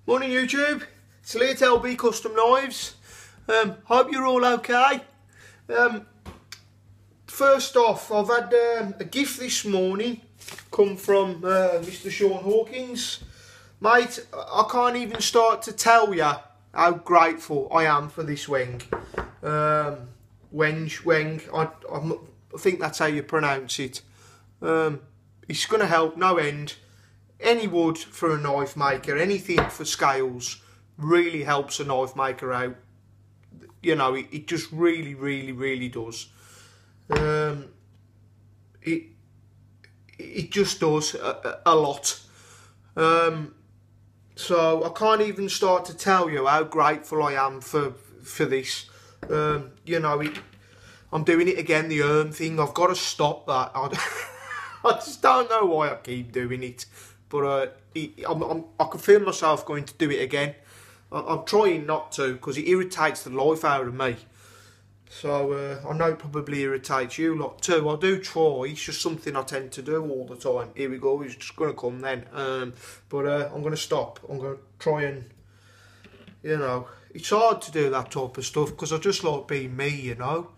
Morning YouTube, it's Lee at LB Custom Knives. Hope you're all okay. First off, I've had a gift this morning come from Mr. Sean Hawkins. Mate, I can't even start to tell you how grateful I am for this weng. I think that's how you pronounce it. It's going to help no end. Any wood for a knife maker, anything for scales, really helps a knife maker out. You know, it just really does. It just does a lot. So I can't even start to tell you how grateful I am for this. You know, I'm doing it again, the thing. I've got to stop that. I just don't know why I keep doing it. But I can feel myself going to do it again. I'm trying not to because it irritates the life out of me. So I know it probably irritates you lot too. I do try. It's just something I tend to do all the time. Here we go. It's just going to come then. But I'm going to stop. I'm going to try and, you know, it's hard to do that type of stuff because I just like being me, you know.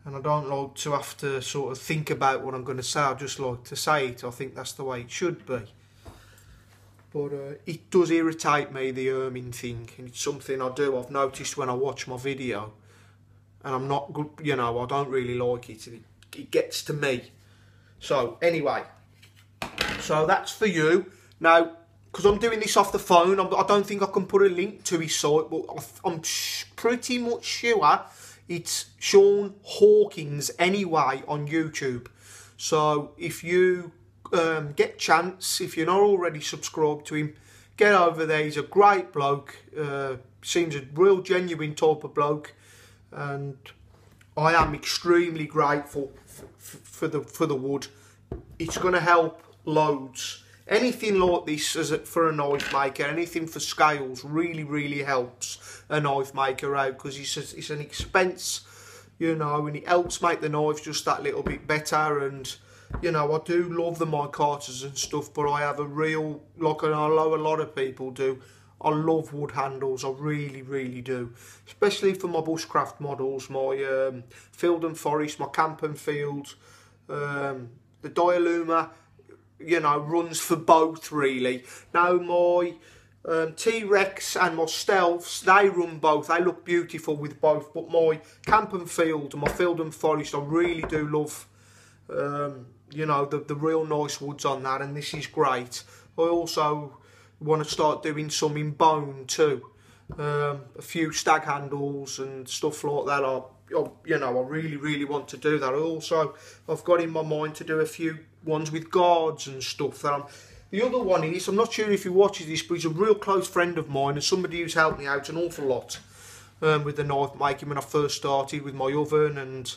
And I don't like to have to sort of think about what I'm going to say. I just like to say it. I think that's the way it should be. But it does irritate me, the ermine thing. And it's something I do. I've noticed when I watch my video. And I'm not good, you know, I don't really like it. It gets to me. So, anyway. So, that's for you. Now, because I'm doing this off the phone, I don't think I can put a link to his site. But I'm pretty much sure it's Sean Hawkins anyway on YouTube. So, if you get chance, if you're not already subscribed to him, get over there. He's a great bloke. Seems a real genuine type of bloke. And I am extremely grateful for the wood. It's going to help loads. Anything like this for a knife maker, anything for scales, really helps a knife maker out because it's an expense, you know, and it helps make the knife just that little bit better. And you know, I do love the micartas and stuff, but I have a real, like I know a lot of people do, I love wood handles, I really do. Especially for my bushcraft models, my field and forest, my camp and field, the Dialuma, you know, runs for both really. Now my T-Rex and my Stealths, they run both, they look beautiful with both, but my camp and field, my field and forest, I really do love, you know, the real nice woods on that, and this is great. I also want to start doing some in bone too, a few stag handles and stuff like that. You know, I really want to do that. I've got in my mind to do a few ones with guards and stuff. The other one is, I'm not sure if he watches this, but he's a real close friend of mine and somebody who's helped me out an awful lot with the knife making when I first started with my oven and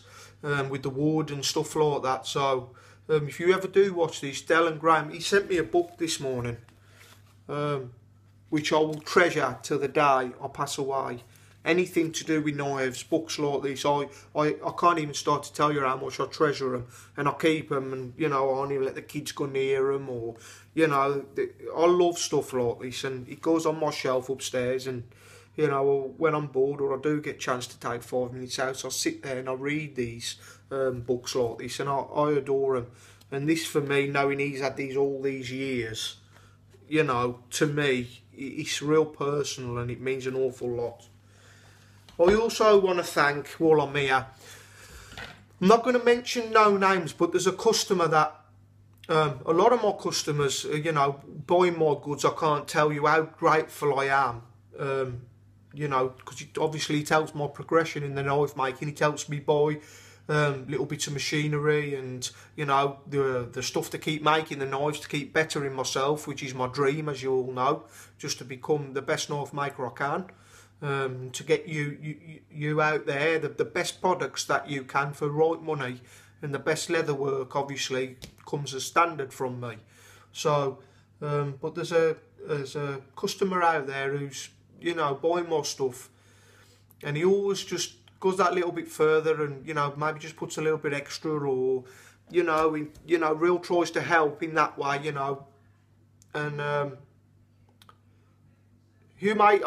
with the wood and stuff like that. So if you ever do watch this, Del Graham, he sent me a book this morning, which I will treasure till the day I pass away. Anything to do with knives, books like this, I can't even start to tell you how much I treasure them, and I keep them, and you know, I don't even let the kids go near them, or you know, I love stuff like this, and it goes on my shelf upstairs. And you know, when I'm bored or I do get a chance to take 5 minutes out, I'll sit there and I read these books like this, and I adore them. And this for me, knowing he's had these all these years, you know, to me, it's real personal and it means an awful lot. I also want to thank, while I'm here, I'm not going to mention no names, but there's a customer that, a lot of my customers, you know, buying my goods, I can't tell you how grateful I am. You know, because obviously it helps my progression in the knife making. It helps me buy little bits of machinery and, you know, the stuff to keep making the knives, to keep bettering myself, which is my dream, as you all know, just to become the best knife maker I can. To get you out there the best products that you can for right money, and the best leather work obviously comes as standard from me. So but there's a customer out there who's, you know, buying more stuff, and he always just goes that little bit further, and you know, maybe just puts a little bit extra, or you know, real tries to help in that way, you know. And you mate,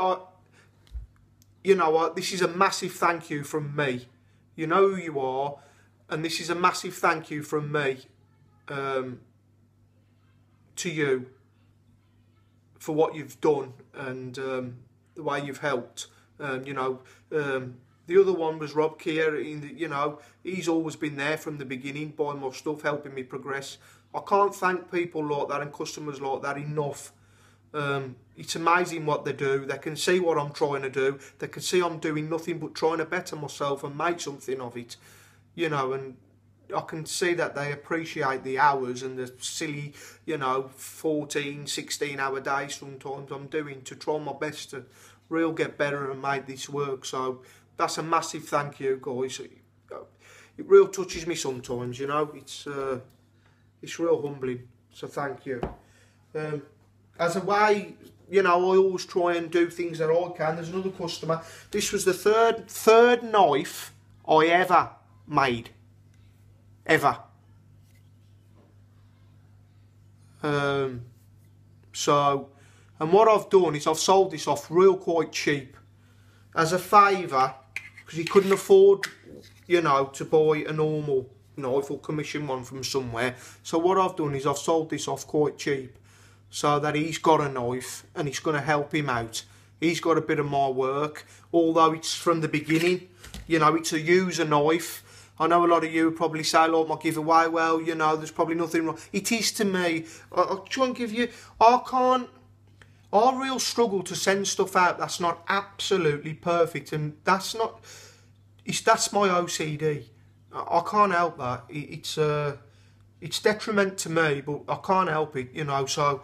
you know, this is a massive thank you from me. You know who you are, and this is a massive thank you from me to you for what you've done and the way you've helped. You know, the other one was Rob Keir. You know, he's always been there from the beginning, buying my stuff, helping me progress. I can't thank people like that and customers like that enough. It's amazing what they do. They can see what I'm trying to do. They can see I'm doing nothing but trying to better myself and make something of it. You know, and I can see that they appreciate the hours and the silly, you know, 14, 16 hour days sometimes I'm doing to try my best to real get better and make this work. So that's a massive thank you, guys. It real touches me sometimes, you know. It's real humbling. So thank you. As a way, you know, I always try and do things that I can. There's another customer. This was the third knife I ever made. Ever. So, and what I've done is I've sold this off real quite cheap as a favour, because he couldn't afford, you know, to buy a normal knife or commission one from somewhere. So what I've done is I've sold this off quite cheap, so that he's got a knife and it's going to help him out. He's got a bit of my work, although it's from the beginning. You know, it's a user knife. I know a lot of you probably say, like my giveaway, well, you know, there's probably nothing wrong. It is to me. I'll try and give you, I real struggle to send stuff out that's not absolutely perfect, and that's my OCD. I can't help that. It's detriment to me, but I can't help it, you know. So,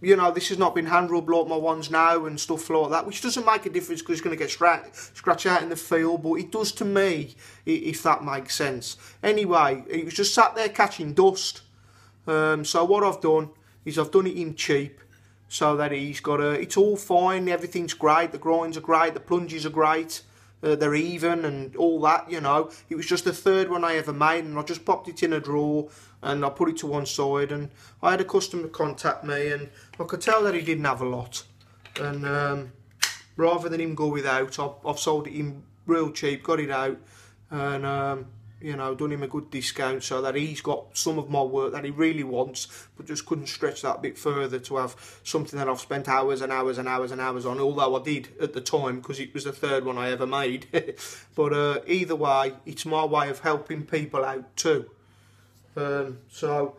you know, this has not been hand rubbed like my ones now and stuff like that, which doesn't make a difference because it's going to get scratch out in the field, but it does to me, if that makes sense. Anyway, it was just sat there catching dust. So what I've done is I've done it in cheap, so that he's got it's all fine, everything's great, the grinds are great, the plunges are great. They're even and all that, you know. It was just the third one I ever made, and I just popped it in a drawer and I put it to one side, and I had a customer contact me, and I could tell that he didn't have a lot, and rather than him go without, I've sold it in real cheap, got it out, and you know, done him a good discount so that he's got some of my work that he really wants, but just couldn't stretch that bit further to have something that I've spent hours and hours and hours and hours on, although I did at the time because it was the third one I ever made. But either way, it's my way of helping people out too. So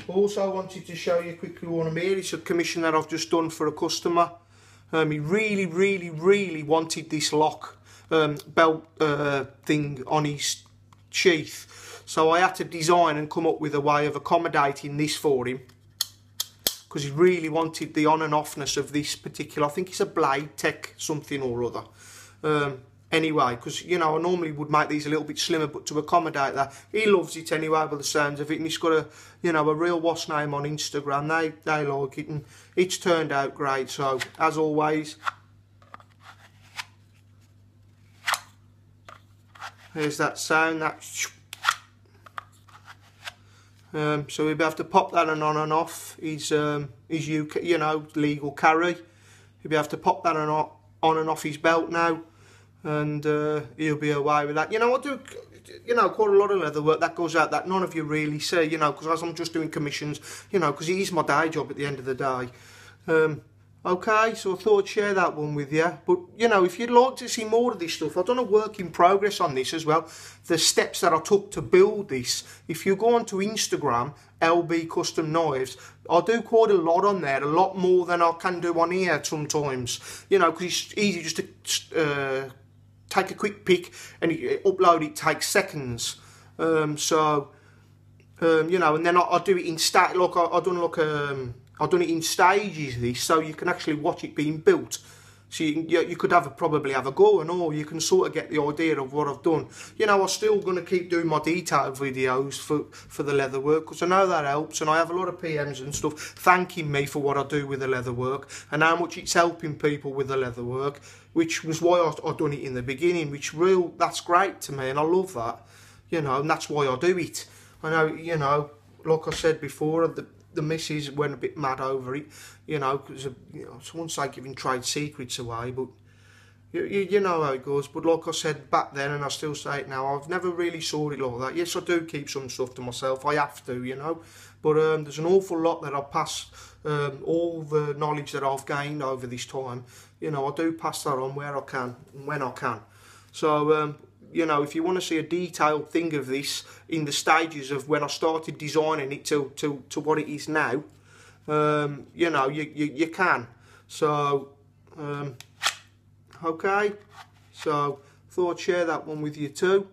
also wanted to show you quickly one of here. It's a commission that I've just done for a customer. He really wanted this lock belt thing on his sheath, so I had to design and come up with a way of accommodating this for him, because he really wanted the on and offness of this particular, I think it's a Blade Tech something or other. Anyway, because, you know, I normally would make these a little bit slimmer, but to accommodate that, he loves it anyway by the sounds of it, and he's got a, you know, a real wasp name on Instagram. They like it, and it's turned out great. So as always, there's that sound, that so we'll have to pop that on and off his UK, you know, legal carry. He'll have to pop that on and off his belt now, and he'll be away with that. You know, I do, you know, quite a lot of leather work that goes out that none of you really see, you know, because as I'm just doing commissions, you know, because it is my day job at the end of the day. Okay, so I thought I'd share that one with you. But, you know, if you'd like to see more of this stuff, I've done a work in progress on this as well. The steps that I took to build this. If you go onto Instagram, LB Custom Knives, I do quite a lot on there, a lot more than I can do on here sometimes. You know, because it's easy just to take a quick pic and upload it takes seconds. You know, and then I do it in I've done it in stages, this, so you can actually watch it being built. So you could probably have a go and all. You can sort of get the idea of what I've done. You know, I'm still going to keep doing my detailed videos for the leather work, because I know that helps, and I have a lot of PMs and stuff thanking me for what I do with the leather work and how much it's helping people with the leather work, which was why I done it in the beginning, that's great to me, and I love that, you know, and that's why I do it. I know, you know, like I said before, the missus went a bit mad over it, you know, because, you know, I won't say giving trade secrets away, but you know how it goes. But like I said back then, and I still say it now, I've never really saw it like that. Yes, I do keep some stuff to myself, I have to, you know, but there's an awful lot that I pass, all the knowledge that I've gained over this time, you know, I do pass that on where I can, and when I can. So, you know, if you want to see a detailed thing of this in the stages of when I started designing it to what it is now, you know, you can. So, okay, so thought I'd share that one with you too.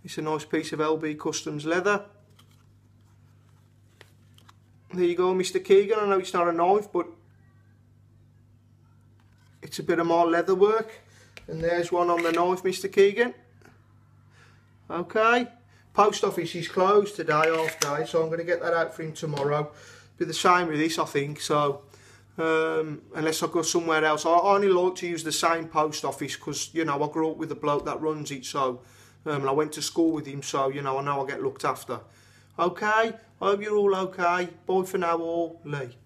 It's a nice piece of LB Customs leather. There you go, Mr. Keegan. I know it's not a knife, but it's a bit of my leather work. And there's one on the knife, Mr. Keegan. Okay, post office is closed today, half day, so I'm going to get that out for him tomorrow. Be the same with this, I think. So unless I go somewhere else, I only like to use the same post office because, you know, I grew up with the bloke that runs it, so and I went to school with him, so, you know I get looked after. Okay, I hope you're all okay. Bye for now, all. Lee.